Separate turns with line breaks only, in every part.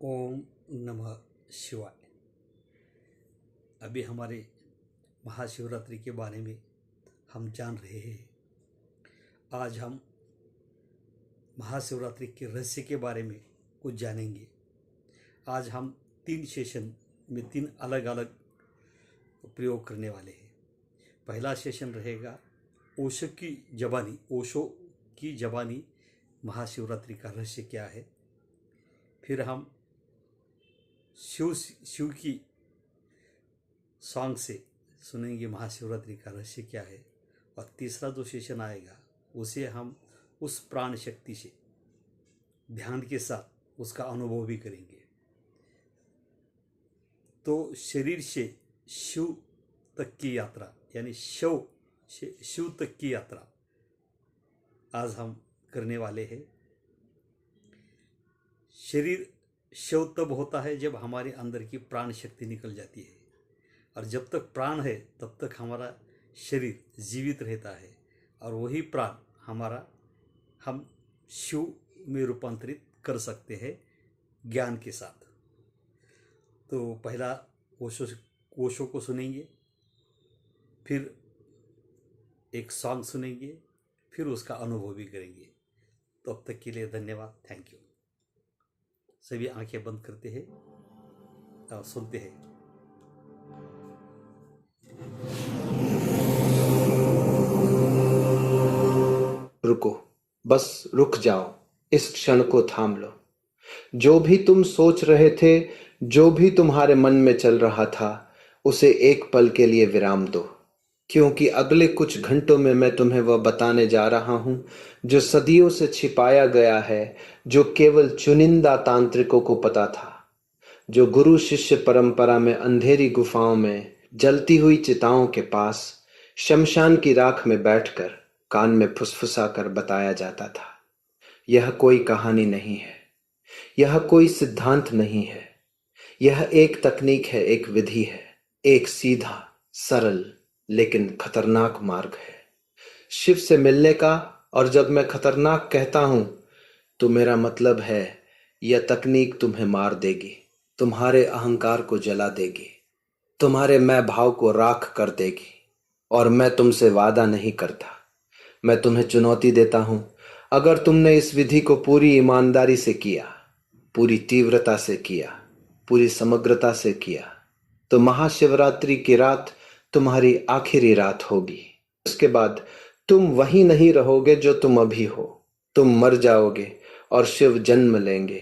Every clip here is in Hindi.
ओम नमः शिवाय। अभी हमारे महाशिवरात्रि के बारे में हम जान रहे हैं। आज हम महाशिवरात्रि के रहस्य के बारे में कुछ जानेंगे। आज हम 3 सेशन में 3 अलग अलग प्रयोग करने वाले हैं। पहला सेशन रहेगा ओशो की जबानी महाशिवरात्रि का रहस्य क्या है। फिर हम शिव की सॉन्ग से सुनेंगे महाशिवरात्रि का रहस्य क्या है। और तीसरा जो सेशन आएगा उसे हम उस प्राण शक्ति से ध्यान के साथ उसका अनुभव भी करेंगे। तो शरीर से शिव तक की यात्रा यानी शव से शिव तक की यात्रा आज हम करने वाले हैं। शरीर शव तब होता है जब हमारे अंदर की प्राण शक्ति निकल जाती है, और जब तक प्राण है तब तक हमारा शरीर जीवित रहता है, और वही प्राण हमारा हम शिव में रूपांतरित कर सकते हैं ज्ञान के साथ। तो पहला ओशो को सुनेंगे, फिर एक सॉन्ग सुनेंगे, फिर उसका अनुभव भी करेंगे। तो अब तक के लिए धन्यवाद, थैंक यू। सभी आंखें बंद करते हैं और सुनते हैं।
रुको, बस रुक जाओ, इस क्षण को थाम लो। जो भी तुम सोच रहे थे, जो भी तुम्हारे मन में चल रहा था, उसे एक पल के लिए विराम दो, क्योंकि अगले कुछ घंटों में मैं तुम्हें वह बताने जा रहा हूं जो सदियों से छिपाया गया है, जो केवल चुनिंदा तांत्रिकों को पता था, जो गुरु शिष्य परंपरा में अंधेरी गुफाओं में जलती हुई चिताओं के पास शमशान की राख में बैठकर कान में फुसफुसा कर बताया जाता था। यह कोई कहानी नहीं है, यह कोई सिद्धांत नहीं है, यह एक तकनीक है, एक विधि है, एक सीधा सरल लेकिन खतरनाक मार्ग है शिव से मिलने का। और जब मैं खतरनाक कहता हूं तो मेरा मतलब है यह तकनीक तुम्हें मार देगी, तुम्हारे अहंकार को जला देगी, तुम्हारे मैं भाव को राख कर देगी। और मैं तुमसे वादा नहीं करता, मैं तुम्हें चुनौती देता हूं। अगर तुमने इस विधि को पूरी ईमानदारी से किया, पूरी तीव्रता से किया, पूरी समग्रता से किया, तो महाशिवरात्रि की रात तुम्हारी आखिरी रात होगी। उसके बाद तुम वही नहीं रहोगे जो तुम अभी हो। तुम मर जाओगे और शिव जन्म लेंगे।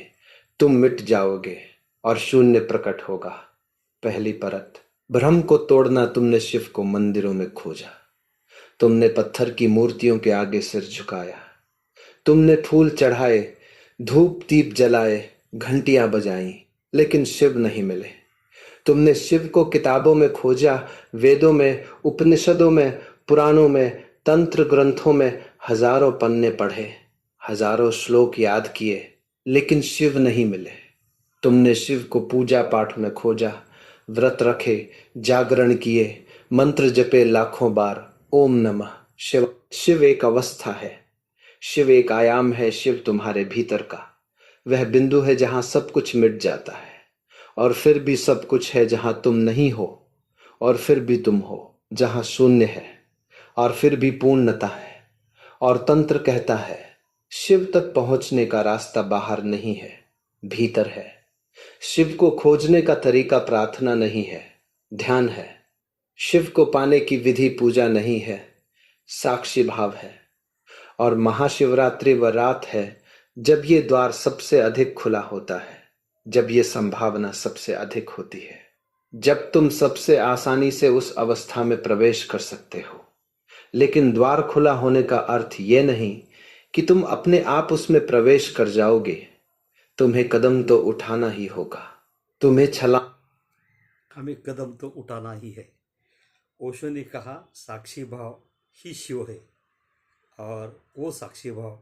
तुम मिट जाओगे और शून्य प्रकट होगा। पहली परत, भ्रम को तोड़ना। तुमने शिव को मंदिरों में खोजा, तुमने पत्थर की मूर्तियों के आगे सिर झुकाया, तुमने फूल चढ़ाए, धूप दीप जलाए, घंटियां बजाई, लेकिन शिव नहीं मिले। तुमने शिव को किताबों में खोजा, वेदों में, उपनिषदों में, पुराणों में, तंत्र ग्रंथों में हजारों पन्ने पढ़े, हजारों श्लोक याद किए, लेकिन शिव नहीं मिले। तुमने शिव को पूजा पाठ में खोजा, व्रत रखे, जागरण किए, मंत्र जपे लाखों बार, ओम नमः शिव। शिव एक अवस्था है, शिव एक आयाम है, शिव तुम्हारे भीतर का वह बिंदु है जहां सब कुछ मिट जाता है, और फिर भी सब कुछ है जहां तुम नहीं हो, और फिर भी तुम हो जहां शून्य है, और फिर भी पूर्णता है। और तंत्र कहता है शिव तक पहुंचने का रास्ता बाहर नहीं है, भीतर है। शिव को खोजने का तरीका प्रार्थना नहीं है, ध्यान है। शिव को पाने की विधि पूजा नहीं है, साक्षी भाव है। और महाशिवरात्रि वह रात है जब ये द्वार सबसे अधिक खुला होता है, जब ये संभावना सबसे अधिक होती है, जब तुम सबसे आसानी से उस अवस्था में प्रवेश कर सकते हो। लेकिन द्वार खुला होने का अर्थ ये नहीं कि तुम अपने आप उसमें प्रवेश कर जाओगे। तुम्हें कदम तो उठाना ही होगा, तुम्हें
हमें कदम तो उठाना ही है। ओशो ने कहा साक्षी भाव ही शिव है, और वो साक्षी भाव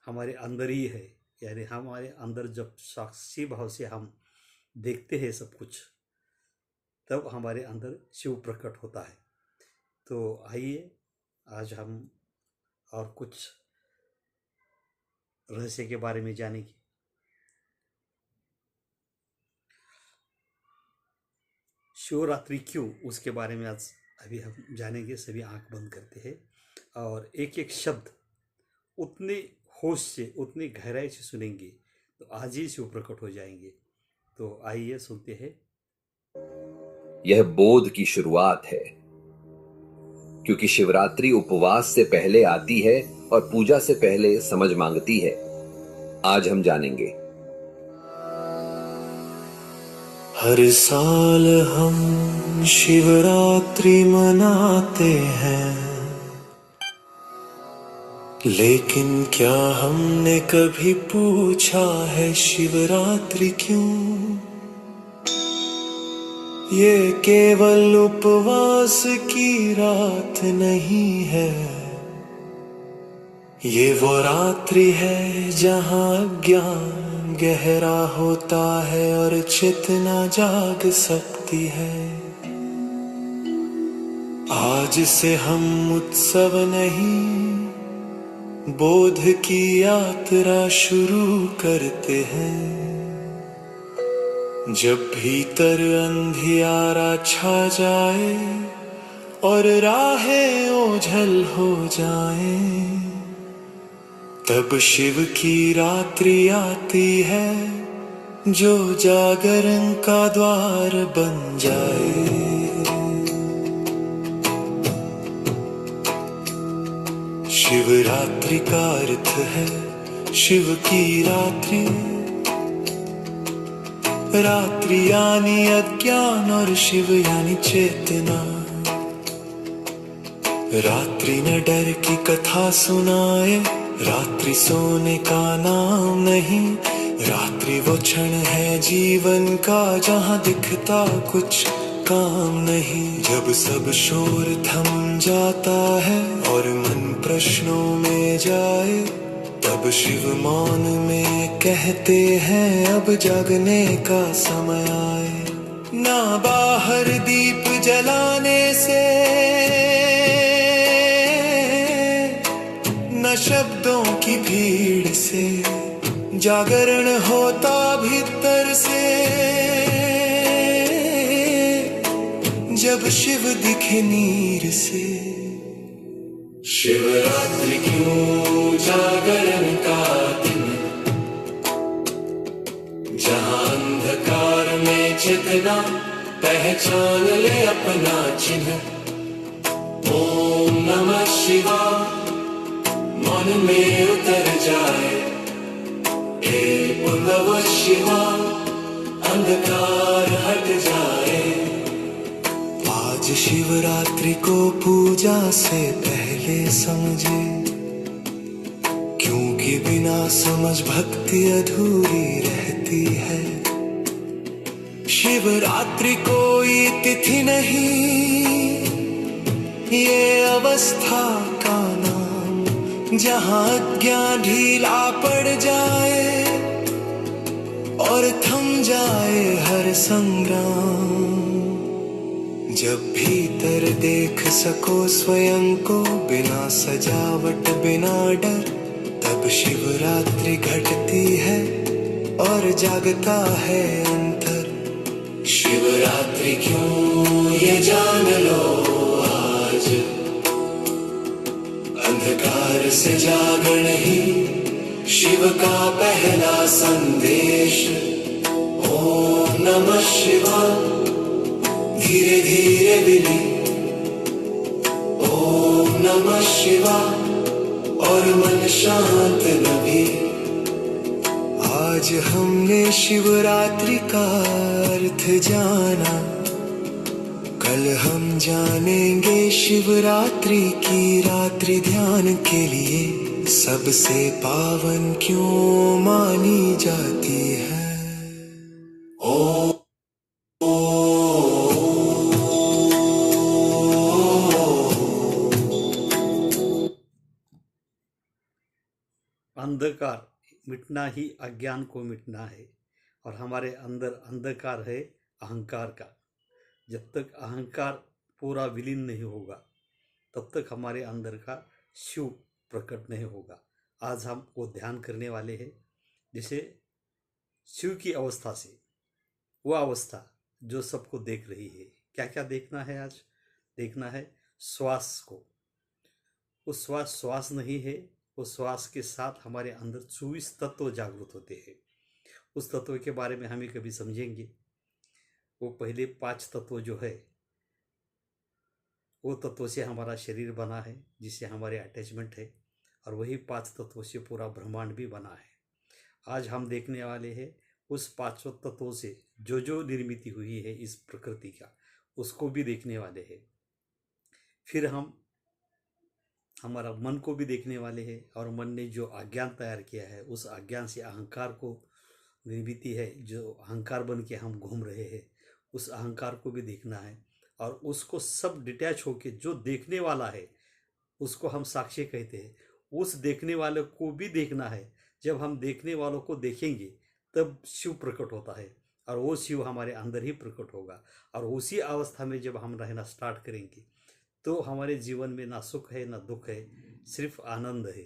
हमारे अंदर ही है। यानी हमारे अंदर जब साक्षी भाव से हम देखते हैं सब कुछ, तब हमारे अंदर शिव प्रकट होता है। तो आइए आज हम और कुछ रहस्य के बारे में जानेंगे। शिवरात्रि क्यों, उसके बारे में आज अभी हम जानेंगे। सभी आंख बंद करते हैं और एक एक शब्द उतने होश से, उतनी गहराई से सुनेंगे तो आज ही शिव प्रकट हो जाएंगे। तो आइए सुनते हैं।
यह बोध की शुरुआत है, क्योंकि शिवरात्रि उपवास से पहले आती है और पूजा से पहले समझ मांगती है। आज हम जानेंगे।
हर साल हम शिवरात्रि मनाते हैं, लेकिन क्या हमने कभी पूछा है शिवरात्रि क्यों? ये केवल उपवास की रात नहीं है, ये वो रात्रि है जहां ज्ञान गहरा होता है और चेतना जाग सकती है। आज से हम उत्सव नहीं, बोध की यात्रा शुरू करते हैं। जब भीतर अंधियारा छा जाए और राहें ओझल हो जाए, तब शिव की रात्रि आती है जो जागरण का द्वार बन जाए। शिवरात्रि का अर्थ है शिव की रात्रि। रात्रि यानी अज्ञान और शिव यानी चेतना। रात्रि न डर की कथा सुनाए, रात्रि सोने का नाम नहीं। रात्रि वो क्षण है जीवन का जहां दिखता कुछ काम नहीं। जब सब शोर थम जाता है और मन प्रश्नों में जाए, तब शिव मौन में कहते हैं अब जागने का समय आए। ना बाहर दीप जलाने से, न शब्दों की भीड़ से, जागरण होता भीतर से। जब शिव दिखे नीर से। शिवरात्रि क्यों जागरण का दिन, जहां अंधकार में चेतना पहचान ले अपना चिन्ह। ओम नमः शिवाय मन में उतर जाए, हे नमः शिवाय अंधकार हट जाए। आज शिवरात्रि को पूजा से पहले समझे, क्योंकि बिना समझ भक्ति अधूरी रहती है। शिवरात्रि कोई तिथि नहीं, ये अवस्था का नाम, जहां अज्ञान ढीला पड़ जाए और थम जाए हर संग्राम। जब भीतर देख सको स्वयं को बिना सजावट बिना डर, तब शिवरात्रि घटती है और जागता है अंतर। शिवरात्रि क्यों ये जान लो आज, अंधकार से जागरण ही शिव का पहला संदेश। ओम नमः शिवाय धीरे धीरे मिली, ओम नमः शिवाय और मन शांत रवि। आज हमने शिवरात्रि का अर्थ जाना, कल हम जानेंगे शिवरात्रि की रात्रि ध्यान के लिए सबसे पावन क्यों मानी जाती है। ओम
अंधकार मिटना ही अज्ञान को मिटना है, और हमारे अंदर अंधकार है अहंकार का। जब तक अहंकार पूरा विलीन नहीं होगा, तब तक हमारे अंदर का शिव प्रकट नहीं होगा। आज हम वो ध्यान करने वाले हैं, जैसे शिव की अवस्था से वो अवस्था जो सबको देख रही है। क्या क्या देखना है आज? देखना है श्वास को। वो श्वास नहीं है, वो श्वास के साथ हमारे अंदर 24 तत्व जागृत होते हैं। उस तत्व के बारे में हमें कभी समझेंगे। वो पहले 5 तत्व जो है, वो तत्व से हमारा शरीर बना है, जिससे हमारे अटैचमेंट है, और वही 5 तत्वों से पूरा ब्रह्मांड भी बना है। आज हम देखने वाले हैं उस 5 तत्वों से जो जो निर्मित हुई है इस प्रकृति का, उसको भी देखने वाले हैं। फिर हम हमारा मन को भी देखने वाले हैं, और मन ने जो अज्ञान तैयार किया है, उस अज्ञान से अहंकार को निर्मित है, जो अहंकार बन के हम घूम रहे हैं, उस अहंकार को भी देखना है। और उसको सब डिटैच होके जो देखने वाला है, उसको हम साक्षी कहते हैं, उस देखने वाले को भी देखना है। जब हम देखने वालों को देखेंगे तब शिव प्रकट होता है, और वो शिव हमारे अंदर ही प्रकट होगा। और उसी अवस्था में जब हम रहना स्टार्ट करेंगे तो हमारे जीवन में ना सुख है ना दुख है, सिर्फ आनंद है।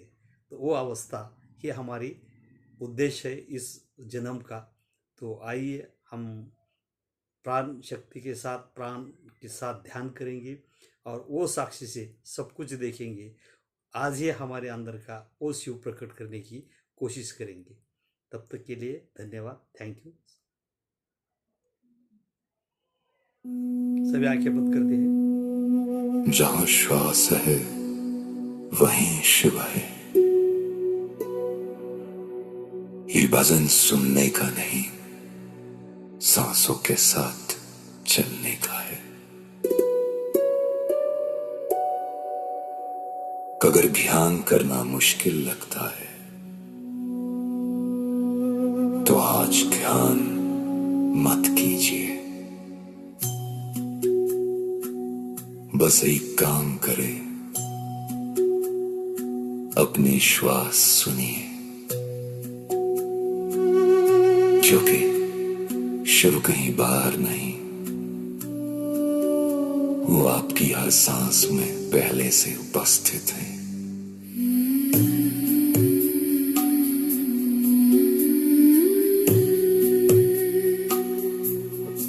तो वो अवस्था ही हमारी उद्देश्य है इस जन्म का। तो आइए हम प्राण शक्ति के साथ, प्राण के साथ ध्यान करेंगे, और वो साक्षी से सब कुछ देखेंगे। आज ही हमारे अंदर का वो शिव प्रकट करने की कोशिश करेंगे। तब तक के लिए धन्यवाद, थैंक यू। सभी आंखें बंद करते हैं।
जहां श्वास है वहीं शिव है। ये भजन सुनने का नहीं, सांसों के साथ चलने का है। अगर ध्यान करना मुश्किल लगता है तो आज ध्यान मत कीजिए, बस एक काम करे, अपनी श्वास सुनिए, क्योंकि शिव कहीं बाहर नहीं, वो आपकी हर सांस में पहले से उपस्थित है।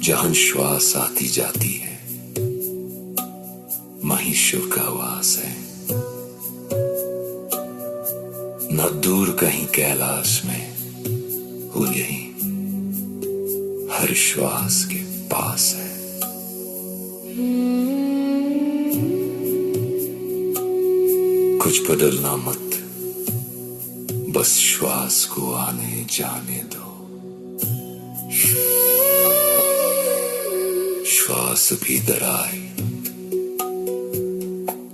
जहां श्वास आती जाती है वहीं शिव का वास है। न दूर कहीं कैलाश में, वो यहीं हर श्वास के पास है। कुछ बदलना मत, बस श्वास को आने जाने दो। श्वास भीतर आए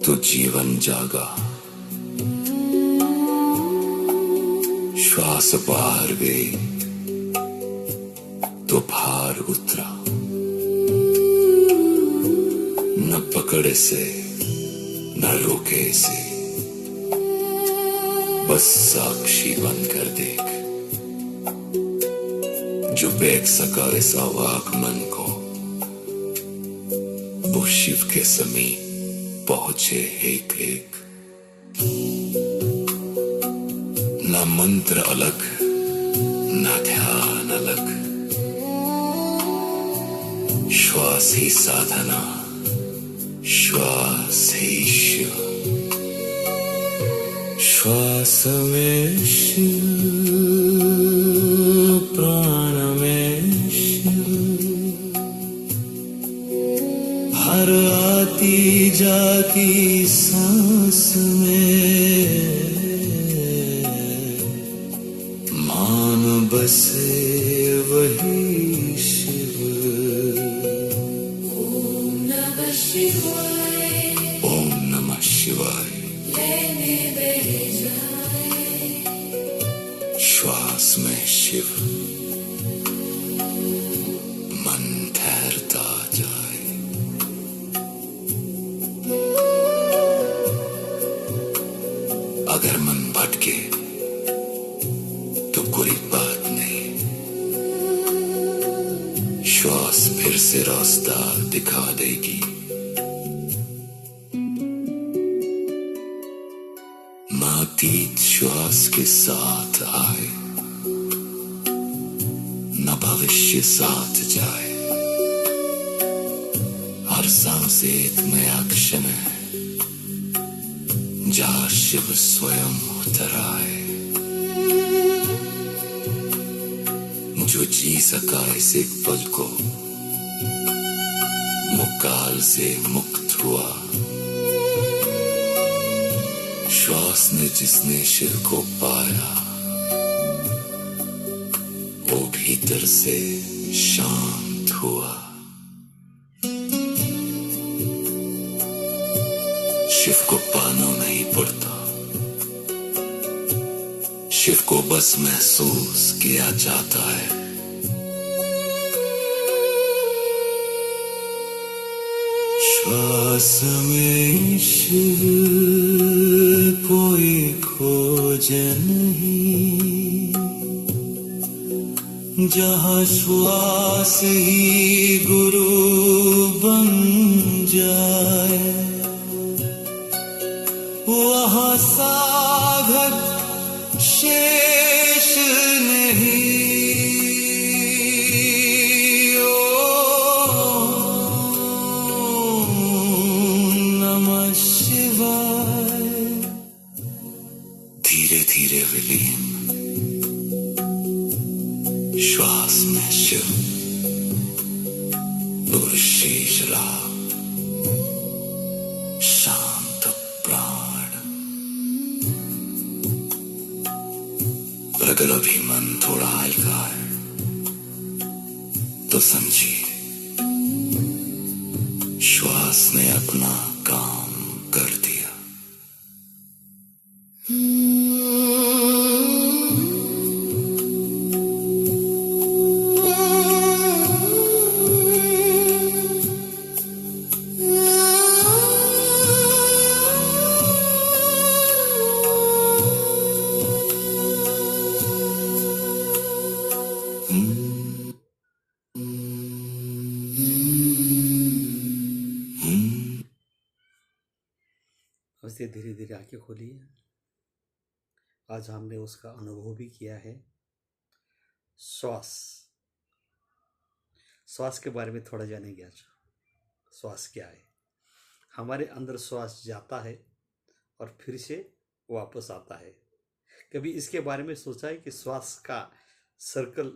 तो जीवन जागा, श्वास बाहर गई तो भार उतरा। न पकड़े से न रोके से, बस साक्षी बनकर देख। जो बेच सका इस अवाक मन को, वो शिव के समीप पहुंचे एक एक। ना मंत्र अलग, ना ध्यान अलग, श्वास ही साधना, श्वास ही शिव। श्वास में शिव, प्राण में शिव, हर आती जाती सांस में मान बसे वही शिव। ओम नमः शिवाय, ओम नमः शिवाय। लेने बह जाए श्वास में शिव, मन ठहरता जाए। अगर मन भटके तो कोई बात नहीं, श्वास फिर से रास्ता दिखा देगी। नातीत श्वास के साथ आए, न भविष्य साथ जाए। हर सांस एक नया क्षण है, जहाँ शिव स्वयं उतर आए। जो जी सका इस एक पल को, मुकाल से मुक्त हुआ। श्वास ने जिसने शिव को पाया, वो भीतर से शांत हुआ। शिव को पाना नहीं पड़ता, शिव को बस महसूस किया जाता है। श्वास में शिव कोई खोज नहीं, जहाँ श्वास ही गुरु बन जाए, वहाँ साधक शेष नहीं। धीरे धीरे विलीन, श्वास में शिव, और शेष रहा शांत प्राण। पर अगर अभी मन थोड़ा हल्का है तो समझिए श्वास ने अपना काम कर दिया।
उससे धीरे धीरे आंखें खोलिए। आज हमने उसका अनुभव भी किया है। श्वास के बारे में थोड़ा जानेंगे आज। श्वास क्या है? हमारे अंदर श्वास जाता है और फिर से वापस आता है। कभी इसके बारे में सोचा है कि श्वास का सर्कल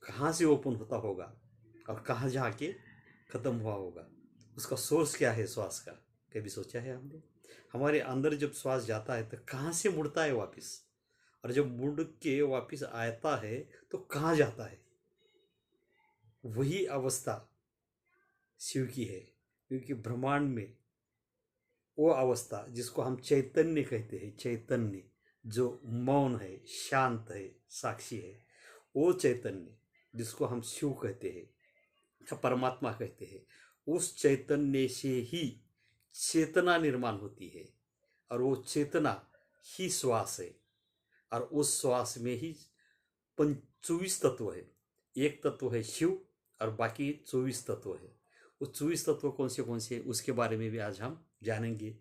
कहाँ से ओपन होता होगा और कहाँ जाके ख़त्म हुआ होगा? उसका सोर्स क्या है श्वास का? कभी सोचा है हमने? हमारे अंदर जब श्वास जाता है तो कहाँ से मुड़ता है वापस, और जब मुड़ के वापस आता है तो कहाँ जाता है? वही अवस्था शिव की है, क्योंकि ब्रह्मांड में वो अवस्था जिसको हम चैतन्य कहते हैं, चैतन्य जो मौन है, शांत है, साक्षी है, वो चैतन्य जिसको हम शिव कहते हैं या परमात्मा कहते हैं, उस चैतन्य से ही चेतना निर्माण होती है, और वो चेतना ही श्वास है। और उस श्वास में ही 24 तत्व है। एक तत्व है शिव और बाकी 24 तत्व है। वो 24 तत्व कौन से हैं उसके बारे में भी आज हम जानेंगे,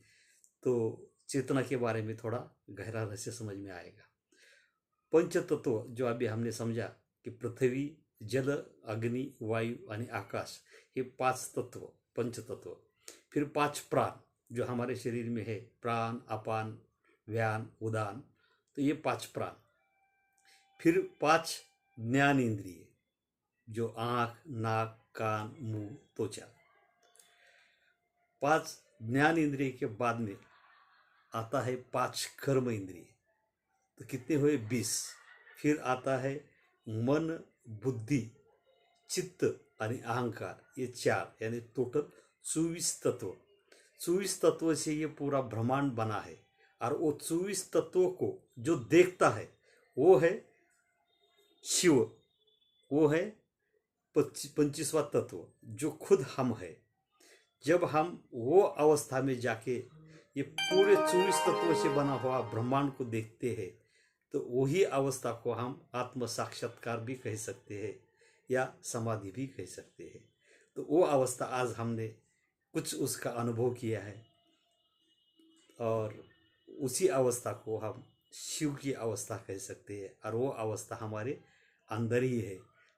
तो चेतना के बारे में थोड़ा गहरा रहस्य समझ में आएगा। पंच तत्व जो अभी हमने समझा कि पृथ्वी, जल, अग्नि, वायु आणि आकाश, ये 5 तत्व, पंच तत्व। फिर 5 प्राण जो हमारे शरीर में है, प्राण, अपान, व्यान, उदान, तो ये 5 प्राण। फिर 5 ज्ञान इंद्रिय जो आँख, नाक, कान, मुंह, त्वचा। 5 ज्ञान इंद्रिय के बाद में आता है 5 कर्म इंद्रिय, तो कितने हुए? 20। फिर आता है मन, बुद्धि, चित्त आणि अहंकार, ये 4, यानी टोटल 24 तत्व। 24 तत्व से ये पूरा ब्रह्मांड बना है, और वो 24 तत्वों को जो देखता है वो है शिव, वो है 25वां तत्व जो खुद हम है। जब हम वो अवस्था में जाके ये पूरे 24 तत्वों से बना हुआ ब्रह्मांड को देखते हैं, तो वही अवस्था को हम आत्म साक्षात्कार भी कह सकते हैं या समाधि भी कह सकते हैं। तो वो अवस्था आज हमने कुछ उसका अनुभव किया है, और उसी अवस्था को हम शिव की अवस्था कह सकते हैं, और वो अवस्था हमारे अंदर ही है।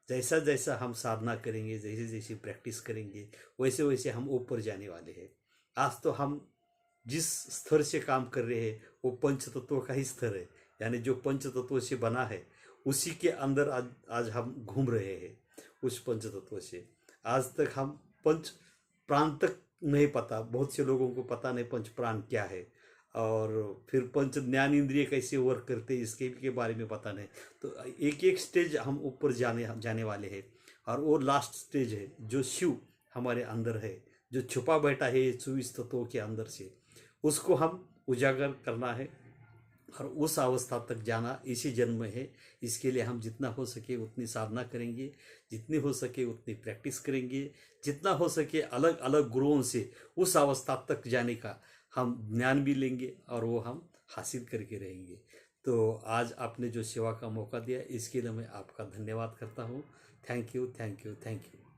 जैसा जैसा हम साधना करेंगे, जैसे जैसे प्रैक्टिस करेंगे, वैसे वैसे हम ऊपर जाने वाले हैं। आज तो हम जिस स्तर से काम कर रहे हैं वो पंच तत्व का ही स्तर है, यानी जो पंच तत्व से बना है उसी के अंदर आज हम घूम रहे हैं। उस पंच तत्व से आज तक हम पंच प्राण तक नहीं पता, बहुत से लोगों को पता नहीं पंच प्राण क्या है, और फिर पंच ज्ञान इंद्रिय कैसे वर्क करते हैं इसके के बारे में पता नहीं। तो एक एक स्टेज हम ऊपर जाने वाले हैं, और वो लास्ट स्टेज है जो शिव हमारे अंदर है, जो छुपा बैठा है 24 तत्वों के अंदर से, उसको हम उजागर करना है और उस अवस्था तक जाना इसी जन्म में है। इसके लिए हम जितना हो सके उतनी साधना करेंगे, जितनी हो सके उतनी प्रैक्टिस करेंगे, जितना हो सके अलग अलग गुरुओं से उस अवस्था तक जाने का हम ज्ञान भी लेंगे और वो हम हासिल करके रहेंगे। तो आज आपने जो सेवा का मौका दिया इसके लिए मैं आपका धन्यवाद करता हूँ। Thank you, thank you, thank you.